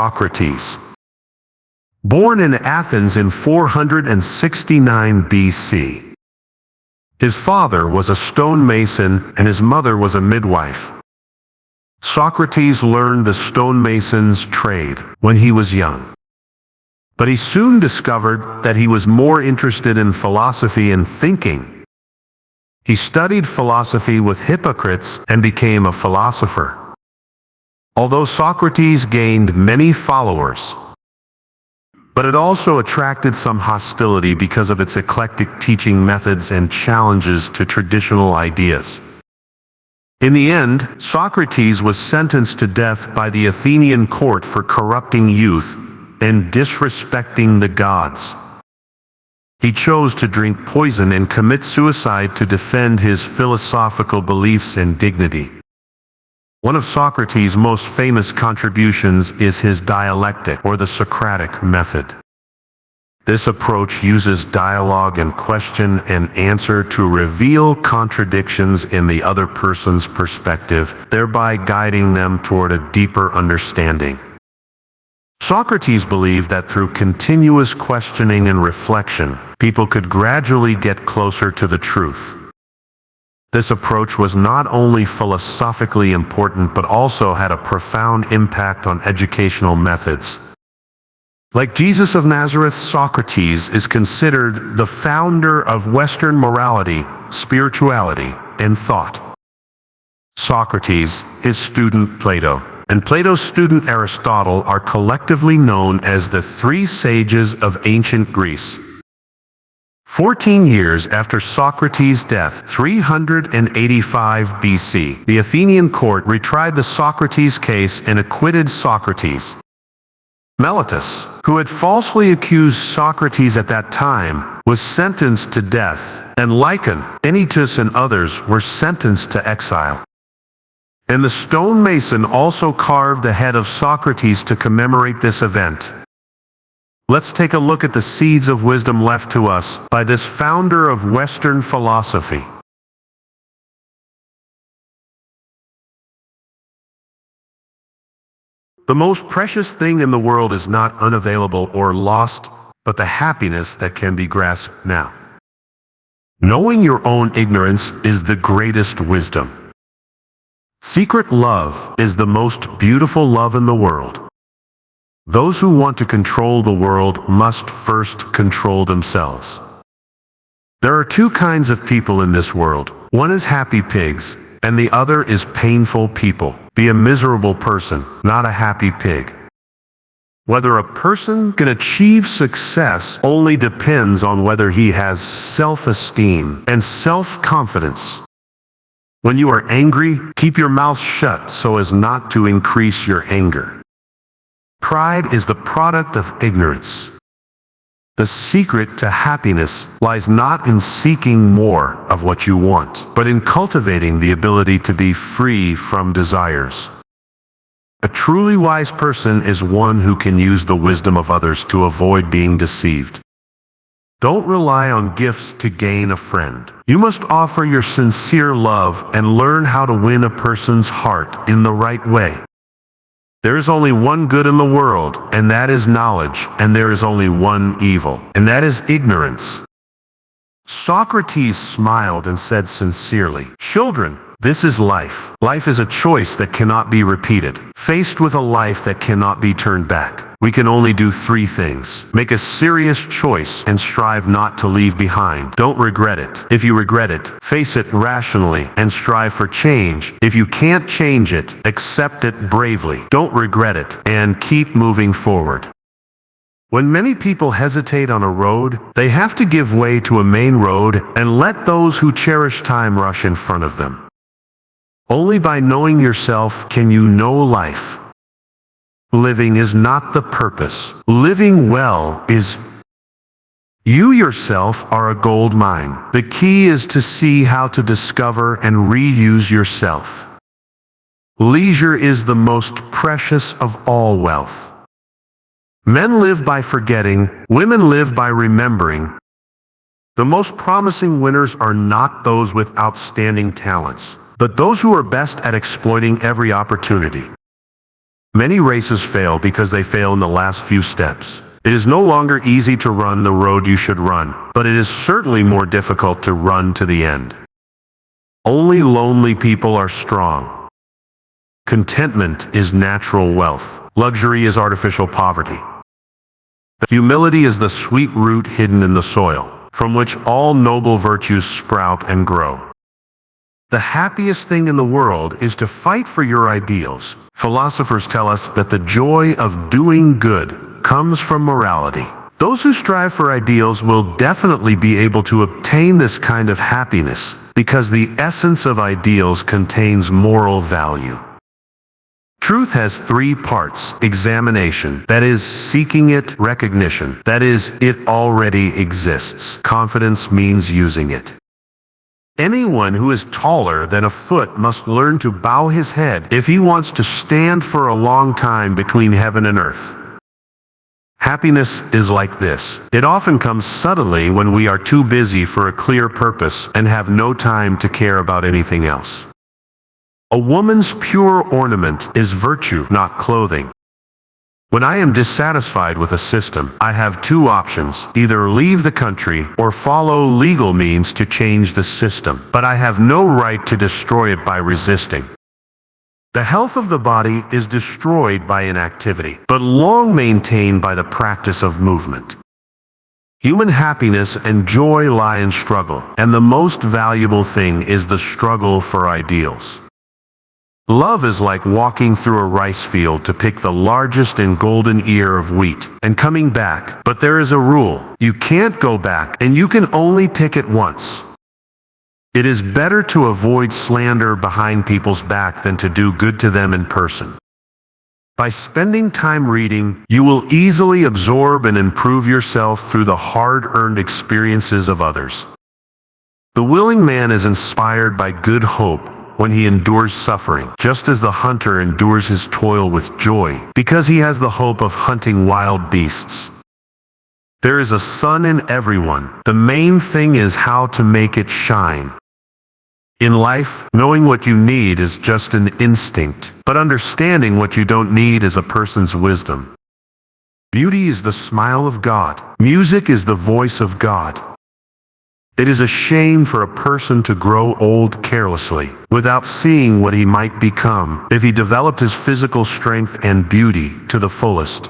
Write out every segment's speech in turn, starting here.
Socrates. Born in Athens in 469 BC. His father was a stonemason and his mother was a midwife. Socrates learned the stonemason's trade when he was young. But he soon discovered that he was more interested in philosophy and thinking. He studied philosophy with Hippocrates and became a philosopher. Although Socrates gained many followers, but it also attracted some hostility because of its eclectic teaching methods and challenges to traditional ideas. In the end, Socrates was sentenced to death by the Athenian court for corrupting youth and disrespecting the gods. He chose to drink poison and commit suicide to defend his philosophical beliefs and dignity. One of Socrates' most famous contributions is his dialectic, or the Socratic method. This approach uses dialogue and question and answer to reveal contradictions in the other person's perspective, thereby guiding them toward a deeper understanding. Socrates believed that through continuous questioning and reflection, people could gradually get closer to the truth. This approach was not only philosophically important but also had a profound impact on educational methods. Like Jesus of Nazareth, Socrates is considered the founder of Western morality, spirituality, and thought. Socrates, his student Plato, and Plato's student Aristotle are collectively known as the three sages of ancient Greece. 14 years after Socrates' death, 385 BC, the Athenian court retried the Socrates case and acquitted Socrates. Meletus, who had falsely accused Socrates at that time, was sentenced to death, and Lycon, Anytus and others were sentenced to exile. And the stonemason also carved the head of Socrates to commemorate this event. Let's take a look at the seeds of wisdom left to us by this founder of Western philosophy. The most precious thing in the world is not unavailable or lost, but the happiness that can be grasped now. Knowing your own ignorance is the greatest wisdom. Secret love is the most beautiful love in the world. Those who want to control the world must first control themselves. There are two kinds of people in this world. One is happy pigs, and the other is painful people. Be a miserable person, not a happy pig. Whether a person can achieve success only depends on whether he has self-esteem and self-confidence. When you are angry, keep your mouth shut so as not to increase your anger. Pride is the product of ignorance. The secret to happiness lies not in seeking more of what you want, but in cultivating the ability to be free from desires. A truly wise person is one who can use the wisdom of others to avoid being deceived. Don't rely on gifts to gain a friend. You must offer your sincere love and learn how to win a person's heart in the right way. There is only one good in the world, and that is knowledge, and there is only one evil, and that is ignorance. Socrates smiled and said sincerely, "Children, this is life. Life is a choice that cannot be repeated. Faced with a life that cannot be turned back, we can only do three things. Make a serious choice and strive not to leave behind. Don't regret it. If you regret it, face it rationally and strive for change. If you can't change it, accept it bravely. Don't regret it and keep moving forward." When many people hesitate on a road, they have to give way to a main road and let those who cherish time rush in front of them. Only by knowing yourself can you know life. Living is not the purpose. Living well is. You yourself are a gold mine. The key is to see how to discover and reuse yourself. Leisure is the most precious of all wealth. Men live by forgetting, women live by remembering. The most promising winners are not those with outstanding talents, but those who are best at exploiting every opportunity. Many races fail because they fail in the last few steps. It is no longer easy to run the road you should run, but it is certainly more difficult to run to the end. Only lonely people are strong. Contentment is natural wealth. Luxury is artificial poverty. Humility is the sweet root hidden in the soil, from which all noble virtues sprout and grow. The happiest thing in the world is to fight for your ideals. Philosophers tell us that the joy of doing good comes from morality. Those who strive for ideals will definitely be able to obtain this kind of happiness, because the essence of ideals contains moral value. Truth has three parts: examination, that is, seeking it; recognition, that is, it already exists; confidence means using it. Anyone who is taller than a foot must learn to bow his head if he wants to stand for a long time between heaven and earth. Happiness is like this. It often comes suddenly when we are too busy for a clear purpose and have no time to care about anything else. A woman's pure ornament is virtue, not clothing. When I am dissatisfied with a system, I have two options: either leave the country or follow legal means to change the system, but I have no right to destroy it by resisting. The health of the body is destroyed by inactivity, but long maintained by the practice of movement. Human happiness and joy lie in struggle, and the most valuable thing is the struggle for ideals. Love is like walking through a rice field to pick the largest and golden ear of wheat and coming back, but there is a rule: you can't go back, and you can only pick it once. It is better to avoid slander behind people's back than to do good to them in person. By spending time reading, you will easily absorb and improve yourself through the hard-earned experiences of others. The willing man is inspired by good hope when he endures suffering, just as the hunter endures his toil with joy, because he has the hope of hunting wild beasts. There is a sun in everyone. The main thing is how to make it shine. In life, knowing what you need is just an instinct, but understanding what you don't need is a person's wisdom. Beauty is the smile of God. Music is the voice of God. It is a shame for a person to grow old carelessly, without seeing what he might become if he developed his physical strength and beauty to the fullest.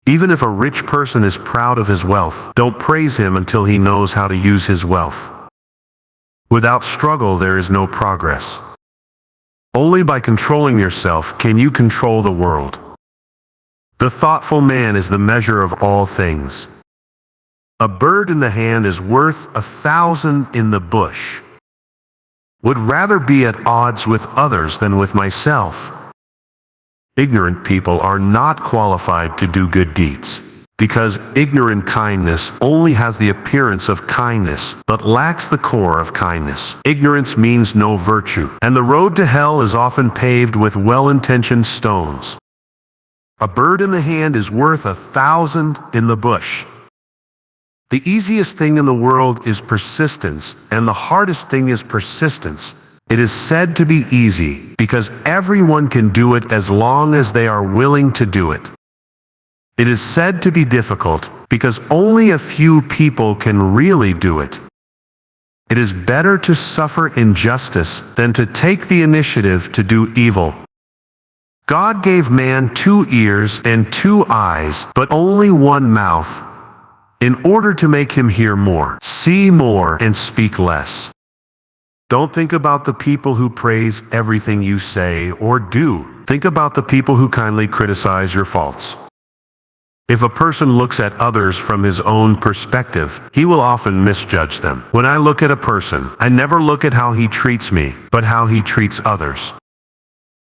Even if a rich person is proud of his wealth, don't praise him until he knows how to use his wealth. Without struggle, there is no progress. Only by controlling yourself can you control the world. The thoughtful man is the measure of all things. A bird in the hand is worth 1,000 in the bush. Would rather be at odds with others than with myself. Ignorant people are not qualified to do good deeds, because ignorant kindness only has the appearance of kindness, but lacks the core of kindness. Ignorance means no virtue, and the road to hell is often paved with well-intentioned stones. A bird in the hand is worth 1,000 in the bush. The easiest thing in the world is persistence, and the hardest thing is persistence. It is said to be easy because everyone can do it as long as they are willing to do it. It is said to be difficult because only a few people can really do it. It is better to suffer injustice than to take the initiative to do evil. God gave man 2 ears and 2 eyes, but only 1 mouth, in order to make him hear more, see more, and speak less. Don't think about the people who praise everything you say or do. Think about the people who kindly criticize your faults. If a person looks at others from his own perspective, he will often misjudge them. When I look at a person, I never look at how he treats me, but how he treats others.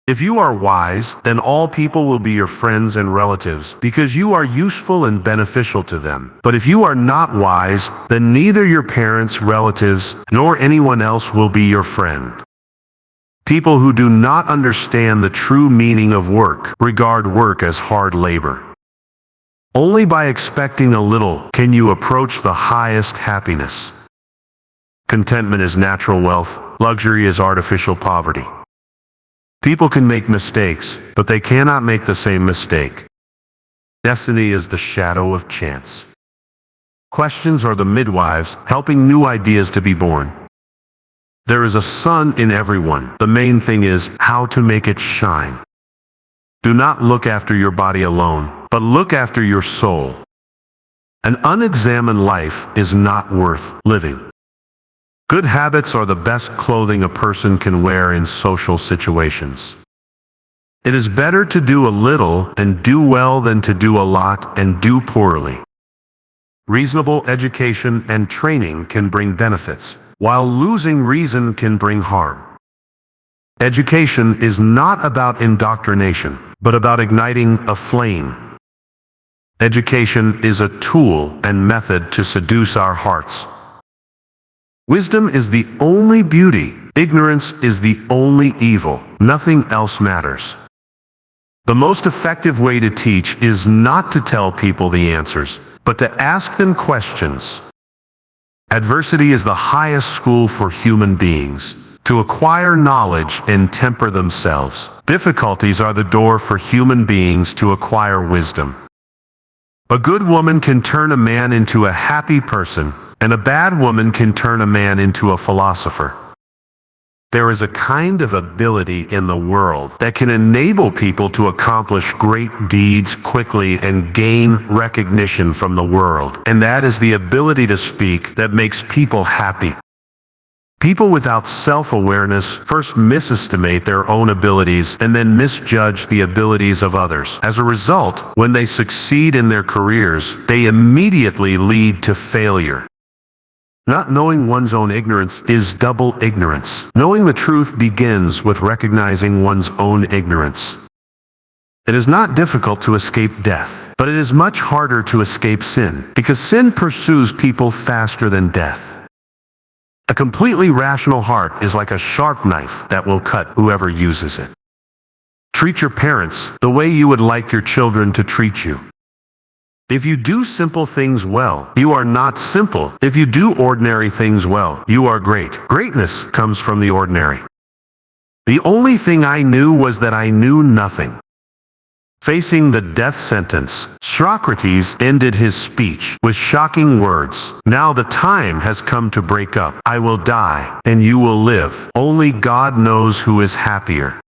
If you are wise, then all people will be your friends and relatives, because you are useful and beneficial to them. But if you are not wise, then neither your parents, relatives, nor anyone else will be your friend. People who do not understand the true meaning of work regard work as hard labor. Only by expecting a little can you approach the highest happiness. Contentment is natural wealth. Luxury is artificial poverty. People can make mistakes, but they cannot make the same mistake. Destiny is the shadow of chance. Questions are the midwives helping new ideas to be born. There is a sun in everyone. The main thing is how to make it shine. Do not look after your body alone, but look after your soul. An unexamined life is not worth living. Good habits are the best clothing a person can wear in social situations. It is better to do a little and do well than to do a lot and do poorly. Reasonable education and training can bring benefits, while losing reason can bring harm. Education is not about indoctrination, but about igniting a flame. Education is a tool and method to seduce our hearts. Wisdom is the only beauty. Ignorance is the only evil. Nothing else matters. The most effective way to teach is not to tell people the answers, but to ask them questions. Adversity is the highest school for human beings, to acquire knowledge and temper themselves. Difficulties are the door for human beings to acquire wisdom. A good woman can turn a man into a happy person, and a bad woman can turn a man into a philosopher. There is a kind of ability in the world that can enable people to accomplish great deeds quickly and gain recognition from the world, and that is the ability to speak that makes people happy. People without self-awareness first misestimate their own abilities and then misjudge the abilities of others. As a result, when they succeed in their careers, they immediately lead to failure. Not knowing one's own ignorance is double ignorance. Knowing the truth begins with recognizing one's own ignorance. It is not difficult to escape death, but it is much harder to escape sin, because sin pursues people faster than death. A completely rational heart is like a sharp knife that will cut whoever uses it. Treat your parents the way you would like your children to treat you. If you do simple things well, you are not simple. If you do ordinary things well, you are great. Greatness comes from the ordinary. The only thing I knew was that I knew nothing. Facing the death sentence, Socrates ended his speech with shocking words. Now the time has come to break up. I will die, and you will live. Only God knows who is happier.